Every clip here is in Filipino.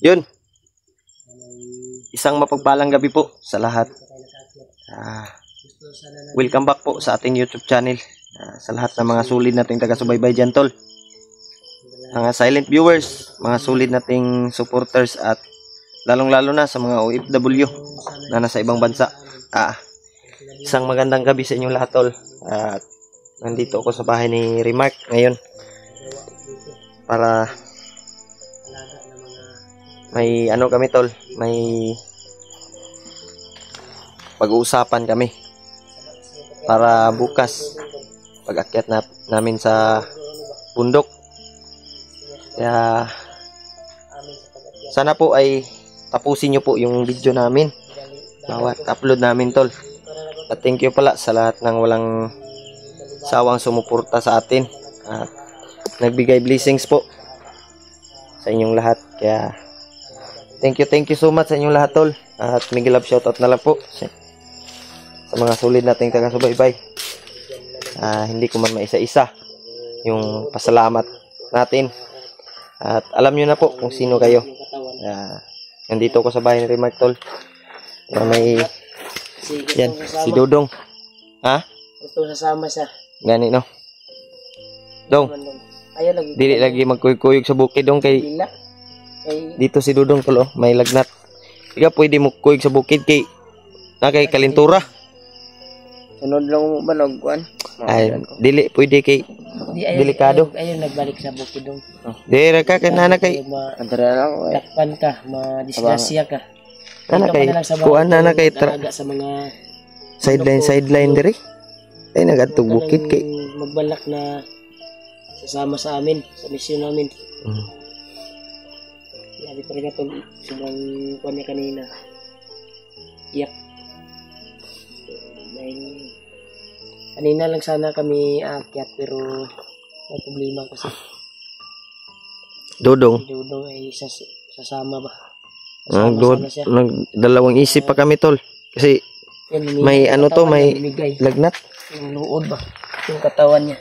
Yun. Isang mapagpalang gabi po sa lahat. Welcome back po sa ating YouTube channel. Sa lahat ng mga sulit nating taga-subaybay dyan, tol. Mga silent viewers, mga sulit nating supporters at lalong-lalo na sa mga OFW na nasa ibang bansa. Isang magandang gabi sa inyong lahat, tol. At nandito ako sa bahay ni Remark ngayon para may ano kami, tol, may pag-uusapan kami para bukas pag-akyat namin sa bundok. Kaya sana po ay tapusin nyo po yung video namin bawat upload namin, tol. At thank you pala sa lahat ng walang sawang sumuporta sa atin at nagbigay blessings po sa inyong lahat. Kaya thank you so much sa inyong lahat, tol. At mega love shoutout na lang po sa mga solid nating taga-subaybay. Hindi ko man maisa-isa yung pasalamat natin. At alam nyo na po kung sino kayo. Nandito ko sa bahay ni Remark, tol. May yan, si Dodong. Gusto sasama siya. Gani, no? Dong, dili lagi magkuyog-kuyog sa bukid, dong, kay dito si Dudong, tol, may lagnat. Ika pwede mo kuyog sa bukid kay nakay kalintura. Sunod lang mo ba nagkuan? Ay, dili pwede kay delikado. Ayun nagbalik sa bukid, dong. Dira ka kanana kay Takpan ka, madisgrasya ka. Ana kay kuan na kay sa mga sideline diri. Ay nagadtog bukid kay magbalak na sasama sa amin, sa misyon namin. Sabi ko rin ito, sobrang kuwan niya kanina. Iyak. Dahil kanina lang sana kami aakyat pero may problema kasi. Dodong ay sasama ba? Nagdalawang isip pa kami, tol. Kasi may ano to, may lagnat. Yung luod ba? Yung katawan niya.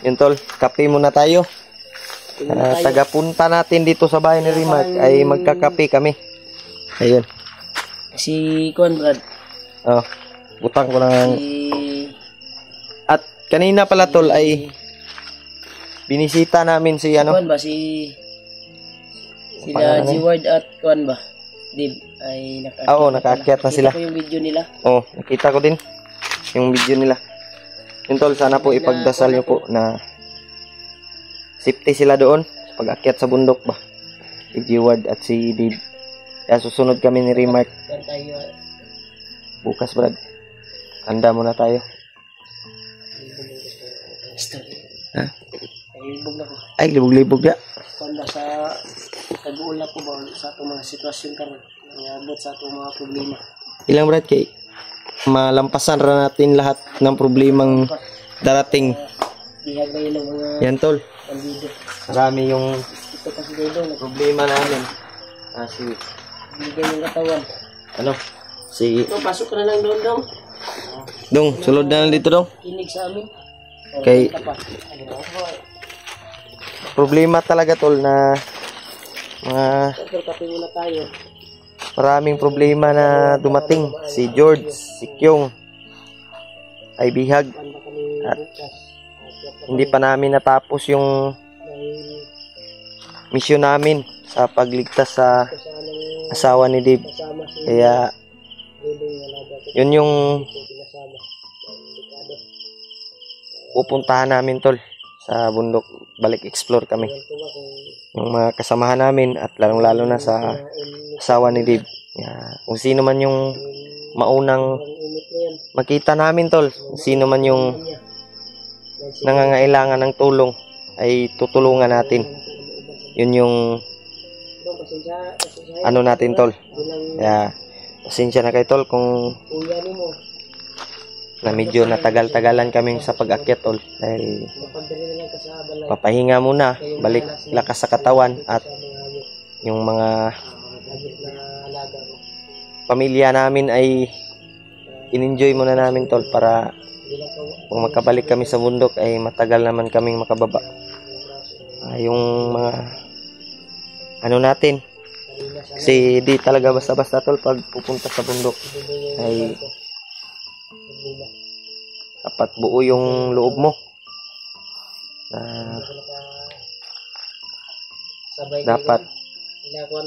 Yun, tol. Kape muna tayo. Tagapunta natin dito sa bahay ni Remark ay magkakape kami. Ayun. Si Kuan, Brad. Butang ko lang. At kanina pala, tol, ay binisita namin si ano. Kuan ba? Sila G-Word at Kuan ba? Dib ay nakaakyat. Oo, nakaakyat na sila. Nakita ko yung video nila. Nakita ko din yung video nila. Yun, tol, sana po ipagdasal nyo po na safety sila doon sa pag-akyat sa bundok ba. Si G-Word at si Dib. Kaya susunod kami ni Remark. Bukas, Brad. Handa muna tayo. Ay, libog-libog ya. Kanda sa tag-uula ko ba sa itong mga sitwasyon karon, nangabot sa itong mga problema. Ilang, Brad, kay malampasan ra natin lahat ng problemang darating. Yan, tol. Marami yung ito kasi doon problema namin. Bigyan yung katawan. Ano? Si Pasok ka na lang doon, dong. Dong, sulod na lang dito, dong. Kinig sa amin. Kay problema talaga, tol, na mga maraming problema na dumating. Si George, si Kyung ay bihag at hindi pa namin natapos yung misyon namin sa pagligtas sa asawa ni Dib. Kaya yun yung pupuntahan namin, tol, sa bundok. Balik explore kami yung mga kasamahan namin at lalong-lalo na sa asawa ni Dib. Kung sino man yung maunang makita namin, tol, sino man yung nangangailangan ng tulong ay tutulungan natin. Yun yung ano natin, tol. Kaya pasensya na kay tol kung na medyo natagal-tagalan kami sa pag-akyat, tol, dahil papahinga muna, balik lakas sa katawan at yung mga pamilya namin ay in-enjoy muna namin, tol, para kung makabalik kami sa bundok ay matagal naman kaming makababa. Yung mga ano natin, Kasi di talaga basta-basta tol pag pupunta sa bundok. Ay dapat buo yung loob mo. Dapat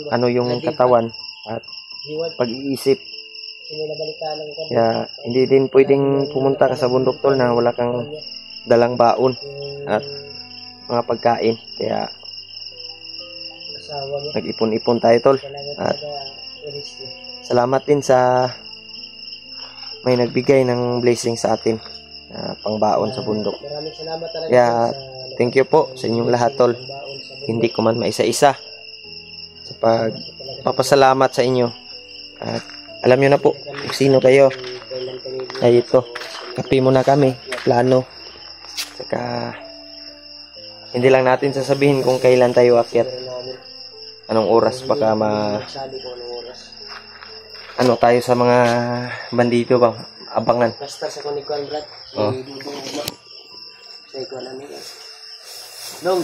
ano yung katawan at pag-iisip. Kaya hindi din pwedeng pumunta ka sa bundok tol na wala kang dalang baon at mga pagkain. Kaya nag-ipon-ipon tayo tol. At salamat din sa may nagbigay ng blessing sa atin pangbaon sa bundok. Kaya thank you po sa inyong lahat tol. Hindi ko man maisa-isa sa pagpapasalamat sa inyo. At alam nyo na po kung sino kayo. Ay ito, kape muna kami, plano. Saka hindi lang natin sasabihin kung kailan tayo akyat. Anong oras baka ano tayo sa mga bandito bang abangan. Basta sa kunikuan brad. Oh. Sa ikuan namin. Dong.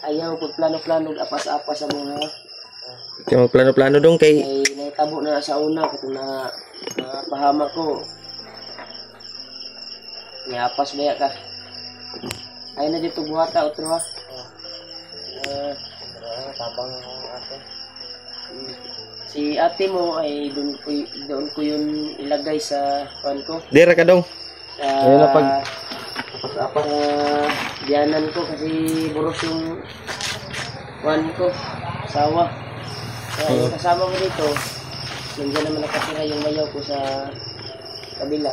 Ayaw pag plano-plano apas-apas sa mga Kaya magplano-plano dong kay ay naitabo na sa una kung na pahama ko. Niapas baya ka. Ay na dito buhata otro ha. Tabang ate. Si ate mo ay doon ko yun ilagay sa pan ko. dira ka dong. Ayun na pag Apas diyanan ko kasi buros yung pan ko. Sawa. Kaya yung kasama mo dito, nandiyan naman nakatira yung mayaw ko sa kabila.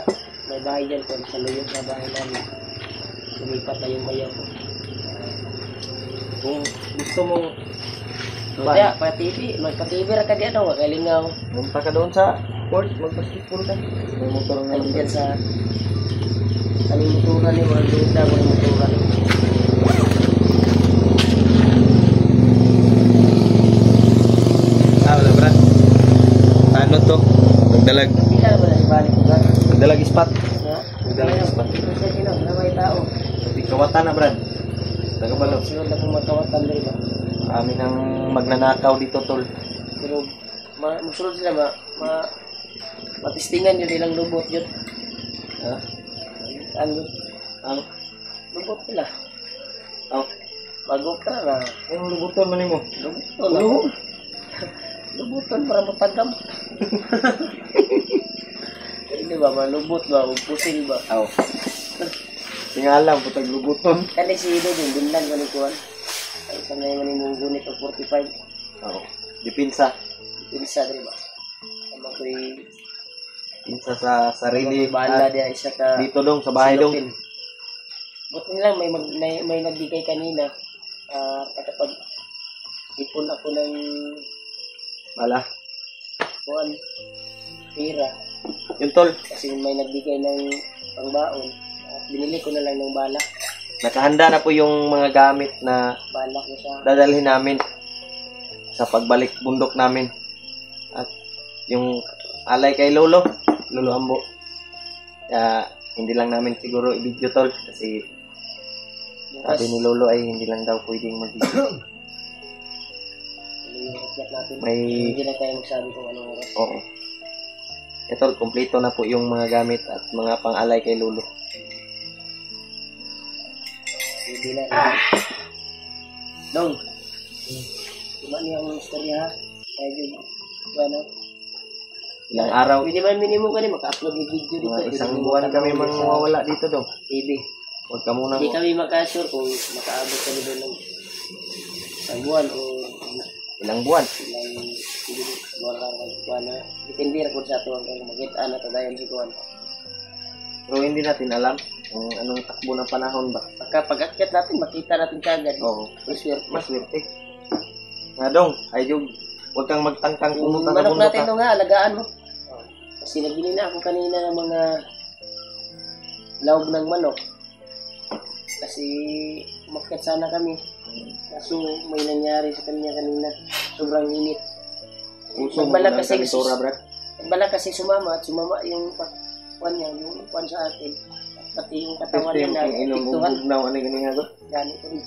May bahay dyan ko, sa luyot na bahay namin. Lumipat na yung mayaw ko. Kung gusto mong kaya, magpa-TV ra ka diyan, makalingaw. Punta ka doon sa court, mag-basketball ka. May motor nga Ay, dyan sa kalimuturan ni mga duda, mga motoran. wala brad. Ano to? Magdalag. Hindi ka naman ibalik ko ba? Magdalag spot. Ha? Magdalag spot. Ito sa sino, na may tao. Di kawatan na brad. Tagabalo. Sunod na kung magkawatan rin ba? Kami nang magnanakaw dito tol. Pero musulod sila matistingan yun ilang lubot yun. Ha? Ang lubot nila. Oh. Bago ka na. Yung lubuton man mo. Lubuton ako. Lubuton para matagam. Hindi ba, malubot ba? O pusil ba? Aw. Tingalam putag lubuton. Kani si Ido din, binlan ko ni Kuan. Ay, isa na yung manimong gunit o 45. Aw. Dipinsa. Pinsa, di ba? Tama ko'y Pinsa sa sarili. bala At dia isa ka dito dong sa bahay dong. silupin. Buti lang may nagbigay kanina. Kapag ipon ako ng Bala. kuan pira Yung tol. kasi may nagbigay ng pangbaon. Binili ko na lang ng bala. Nakahanda na po yung mga gamit na Bala ko sa dadalhin namin sa pagbalik bundok namin. At yung alay kay Lolo Ambo. Kaya hindi lang namin siguro i-video tol kasi sabi ni Lolo ay hindi lang daw pwedeng mag-video. May hindi na tayo magsabi kung anong oras. oo. Ito, kompleto na po yung mga gamit at mga pang-alay kay Lolo. Hindi na. Dong. Gimana yung istorya ha? Kaya dyan. Ano? Ilang araw, Pwede ba minimum ka rin maka-upload ng video dito? mga isang buwan kami mawawala dito daw. TV. Huwag ka muna Hindi kami maka-sure kung makaabot kami doon ng isang buwan o ilang buwan. ilang buwan buwan na. Depende rin kung sa ito ang mag-get-an at dayan si Kuwan. Pero hindi natin alam kung anong takbo ng panahon ba. Pag-akyat natin, makita natin kagad. Oo. Maswerte. Maswerte. Nga dong, ay yung huwag kang magtangkang Yung pumunta sa manok bundok natin ito nga, alagaan mo. Kasi nagbili na ako kanina ng mga laog ng manok. Kasi umakyat sana kami. Kaso may nangyari sa kanya kanina. Sobrang init. Puso mo Nagbalag ng kasi, kalitura, brad. nagbalag kasi sumama at sumama yung kwan niya, yung kwan sa atin. At pati yung katawan Pwede niya yung na inong tiktuhan. ugnaw, ano yung nga to? Gani ko rin.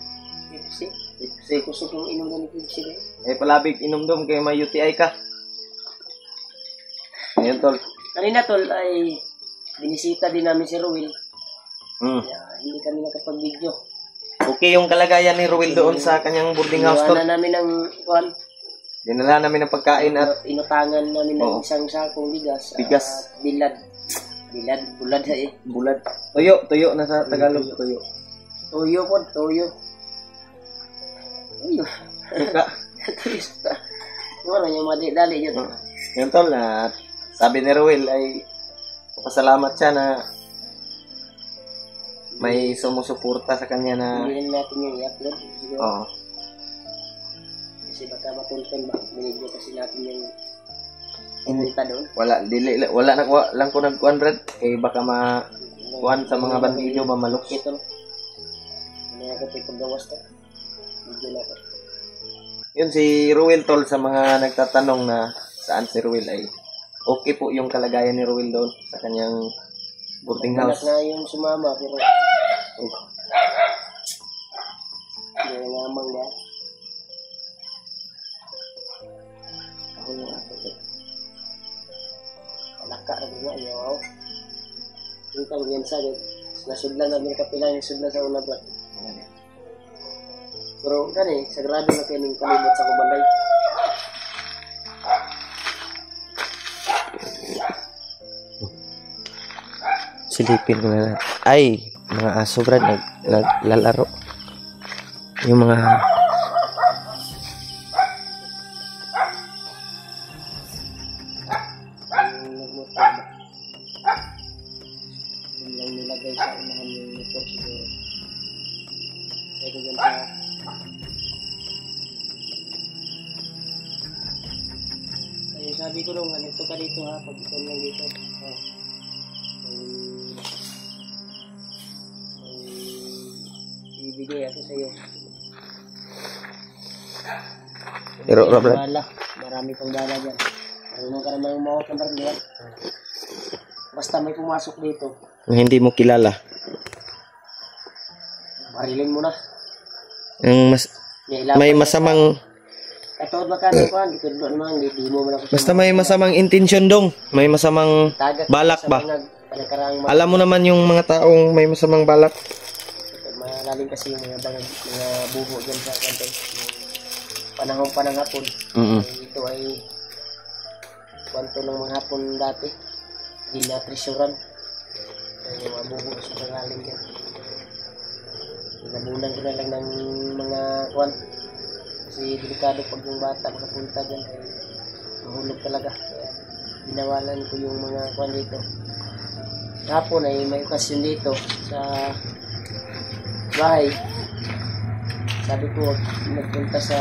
Tipsy. Pepsi. Kusog yung inom na ni Pepsi eh. Eh, palabig inom-dom kay may UTI ka. Ayun, tol. Kanina tol ay binisita din namin si Ruel. Kaya hindi kami nakapag-video. Okay yung kalagayan ni Ruel doon sa kanyang boarding house, tol. Inuwanan namin ng kuwan. Dinala namin ng pagkain at Inutangan namin ng isang sakong bigas. Bigas. Bilad. Bulad eh. bulad. Tuyo na sa Tagalog, tuyo. Tuyo po, tuyo. Tuyo. Tuka. Tuyo sa... Ano yung mali-dali yun. Yan, tol, na sabi ni Ruel ay pasalamat siya na may sumusuporta sa kanya na Hindi natin yung i-upload. Siguro. oo. Kasi baka matulpen ba? Binigyo kasi natin yung inita doon. Wala na lang ko nagkuan Brad kay baka kuan sa mga bandido ba malok. Ito. Ano ako ito paggawas to? Video na ako. Yun si Ruel, tol, sa mga nagtatanong na saan si Ruel ay okay po yung kalagayan ni Ruel doon sa kanyang boarding Anak house. na yung sumama pero hindi namang ba? Ako yung ako ito. Alaka rin nga yaw. Yung kang gansa nasudlan namin kapilang yung sudlan sa una ba? Pero gani, sagrado na kayo ng palibot sa kubanday. Silipin ko na. Ay, mga aso Brad naglalaro. Yung mga Yung lang nilagay sa unahan yung motor siguro. Pero dyan sa ay sabi ko nung ganito ka dito ha, pag ito lang dito. Ibigay ako sa iyo. pero Brad, Bala. Marami pang bala dyan. Marunong ka naman yung mawak ng baril. Basta may pumasok dito, hindi mo kilala. barilin mo na. Ang may masamang Katod ba ka na ko, hindi ko naman, hindi mo man ako basta may masamang intensyon dong. May masamang tagak balak sa ba? mga panakarang Alam mo naman yung mga taong may masamang balak. malalim kasi yung mga buho dyan sa kanto. Panahon pa ng hapon. Ito ay kwanto ng mga hapon dati. Hindi na treasuran. Yung mga buho sa pangalim dyan. Inabunan ko na lang ng mga kwan. Kasi delikado pag yung bata makapunta dyan ay mahulog talaga. Kaya binawalan ko yung mga kwan dito. Hapon ay may okasyon dito sa bahay. Sabi ko, nagpunta sa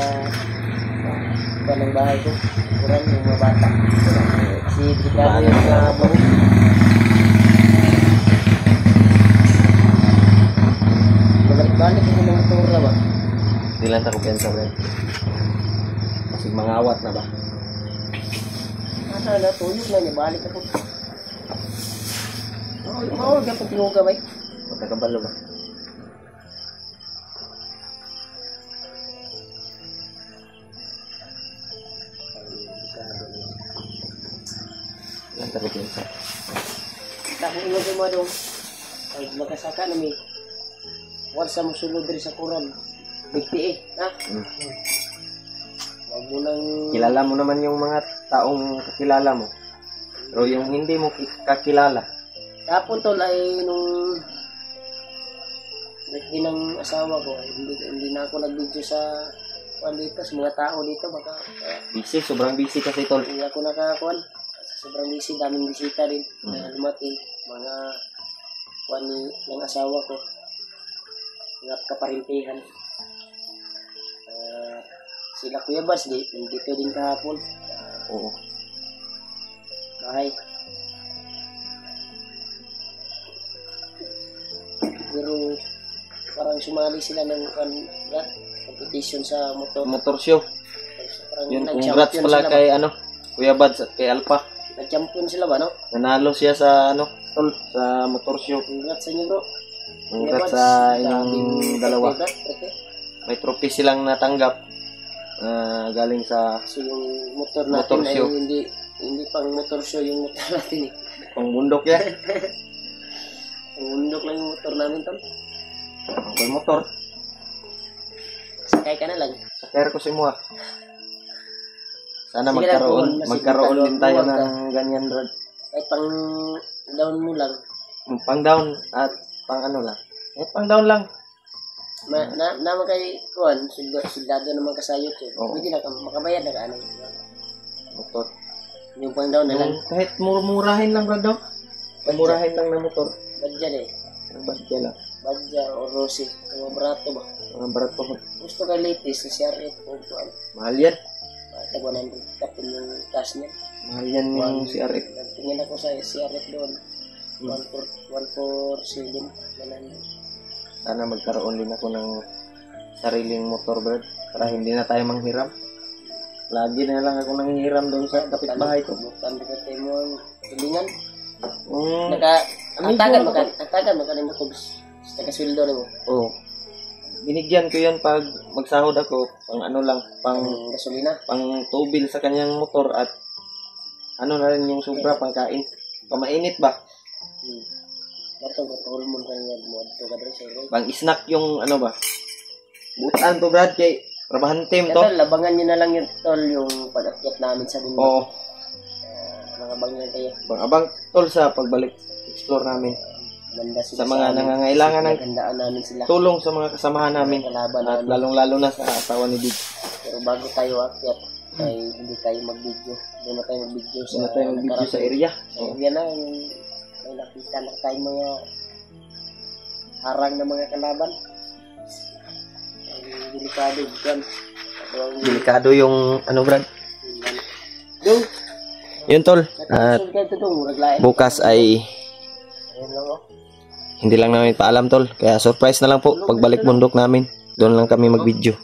kanang bahay ko. Kurang yung mga bata. Kasi delikado yung mga buho. Balik ko ng motor na ba? Hindi lang ako pensa Brad. Kasi mga awat na ba? Asa na, tuyok na niya. Balik ako. Mawag ako tinuga ba? Magkakabalo ba? Lang ako pensa. Tako ingon ko mo dong. Ay, magkasaka na may. Wala sa musulod rin sa kuran. Bigti eh. Ha? Huwag mo nang... Kilala mo naman yung mga taong kakilala mo. Pero yung hindi mo kakilala, Kapon tol ay nung... Birthday ng asawa ko ay hindi na ako nag-video sa... Kuan dito, sa mga tao dito. Baka... busy, sobrang busy kasi tol. Hindi ako nakakuan. Sobrang busy, daming bisita rin. Lumating. Mga... Kuan ng asawa ko. Mga kaparintihan. Sila Kuya Bas, dito din kahapon. Oo. Bahay. Pero parang sumali sila ng competition sa motor. Motor show. Parang Yun, nag-champion congrats pala sila kay ba? Kuya Bads at kay Alpha. Nag-champion sila ba, no? Nanalo siya sa tol, sa motor show. Congrats sa inyo, bro. Congrats sa inyong dalawa. Okay. may trophy silang natanggap galing sa So yung motor Motor natin ay show. hindi pang motor show yung motor natin eh. pangbundok yan. Ang undok lang yung motor namin tol. Ang motor. Sakay ka na lang. Sakay ko si Mua. Sana Sige lang, magkaroon Paul. din tayo Huwag ka. ng ganyan, Brad. Kahit pang down mo lang. Pang down at pang ano lang. Pang down lang. Naman kay Kuan, soldado naman ka sa YouTube. Oo. Pwede na ka makabayad na ka ano. Motor. Yung pang down na lang. Kahit murahin lang, Brad, no? Murahin lang na motor. Badyan eh. Ang badya lang. Badya o Rossi. Mga barato ba? Mga barat pa ko. Gusto ka latest sa CRF o Kuan. Mahal yan. Tag 100 kapin yung cash niya. Mahal yan yung CRF. Tingin ako sa CRF doon. 147 naman. Sana magkaroon din ako ng sariling motor, Brad. Para hindi na tayo manghiram. Lagi na lang ako nanghihiram doon sa kapitbahay ko. Bukan di kata mo ang tulingan. Mm. Antagan makalim ko sa taga-sweldo nimo. Oh. Binigyan ko yan pag magsahod ako. Pang ano lang. Pang gasolina. Pang tubil sa kanyang motor at ano na rin yung sobra pang kain. Pamainit ba? Bato hormon kanya mo adto ka diri sa ilo. Pang snack yung ano ba? Butan to, Brad, kay trabahan team to. Tol, labangan niyo na lang yung tol yung pag-akyat namin sa bundok. Oo. Mga bangyan kayo. Abang tol sa pagbalik explore namin. Ganda sila Sa mga nangangailangan ng gandaan namin sila. tulong sa mga kasamahan namin. Kalaban At namin. lalong-lalo na sa asawa ni Big. Pero bago tayo akyat, ay hindi tayo mag-video. Hindi na tayo mag-video sa Sana tayo mag-video sa area. Sa area na yung may nakita na tayo mga harang na mga kalaban. Ay delikado yan. Delikado yung ano, Brad. Dong, Yun, tol. At nakasunod kayo ito dong, naglain. bukas ay Ayun lang oh. hindi lang namin paalam, tol. Kaya surprise na lang po pagbalik bundok namin. Doon lang kami mag-video.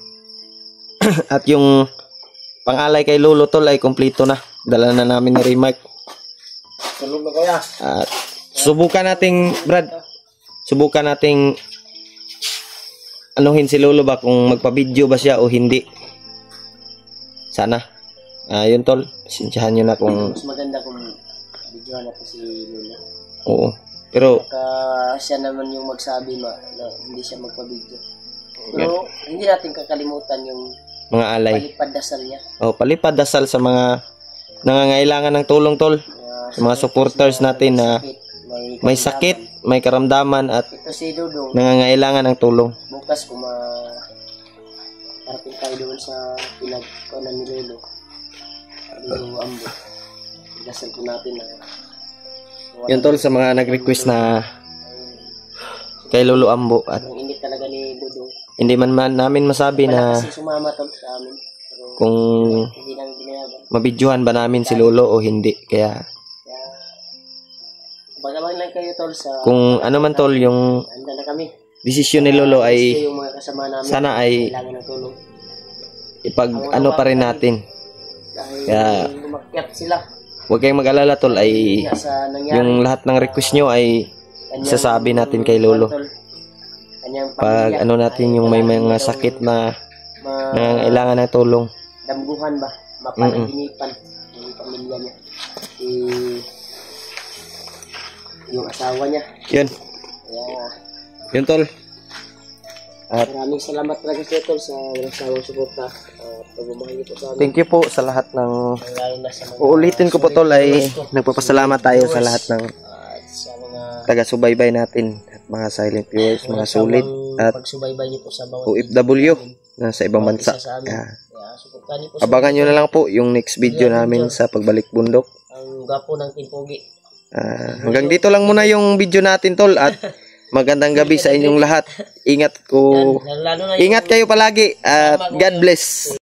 At yung pangalay kay Lolo, tol, ay kompleto na. Dala na namin ni Remark. Tulog na kaya. At subukan nating, Brad, subukan nating anuhin si Lolo ba kung magpa-video ba siya o hindi. Sana. Yun, tol. Pasensyahan nyo na kung Mas maganda kung videohan natin si Lolo. oo. Pero Siya naman yung magsabi na hindi siya magpa-video. Pero hindi natin kakalimutan yung mga alay. palipad dasal niya. Palipad dasal sa mga nangangailangan ng tulong, tol. Sa mga supporters natin na may sakit, may karamdaman at Ito si Dudong. nangangailangan ng tulong. Bukas kung parating tayo doon sa pinagkunan ni Lolo. Lolo Ambo. Dasal ko natin na Yun, tol, sa mga nag-request na kay Lolo Ambo at ang init talaga ni Dudong. hindi man namin masabi Wala na kasi sumama tol sa amin. Pero kung hindi lang binayagan. mabidyohan ba namin si Lolo o hindi. Kaya Kaya bagaman lang kayo tol sa kung ano man, tol, yung handa na kami. desisyon ni Lolo Gusto ay yung mga kasama namin. sana ay Kailangan ng tulong. ipag ano pa rin natin. Dahil Kaya umakyat sila. huwag kayong mag-alala, tol, ay Sa nangyari. yung lahat ng request nyo ay Kanyang- sasabi natin kay Lolo. Kanyang Pag pamilya ano natin ay yung may kailangan mga daw sakit na ma- nangangailangan ng tulong. damguhan ba? Mapanaginipan yung pamilya niya. Yung asawa niya. Yun. Kaya Yun, tol. At maraming salamat talaga sa tol sa walang sawang suporta. Pagmamahal niyo po sa amin. thank you po sa lahat ng Lalo na sa mga uulitin ko po, tol, ay nagpapasalamat tayo sa lahat ng sa mga taga-subaybay natin at mga silent viewers, mga sulit at pagsubaybay niyo po sa bawat OFW na sa ibang bansa. isa sa amin. Kaya, Kaya suportahan niyo po abangan nyo na lang po yung next video namin sa pagbalik bundok. ang gapo ng Timpogi. Hanggang dito lang muna yung video natin, tol, at magandang gabi sa inyong lahat. Ingat Lalo na Ingat kayo palagi at God bless.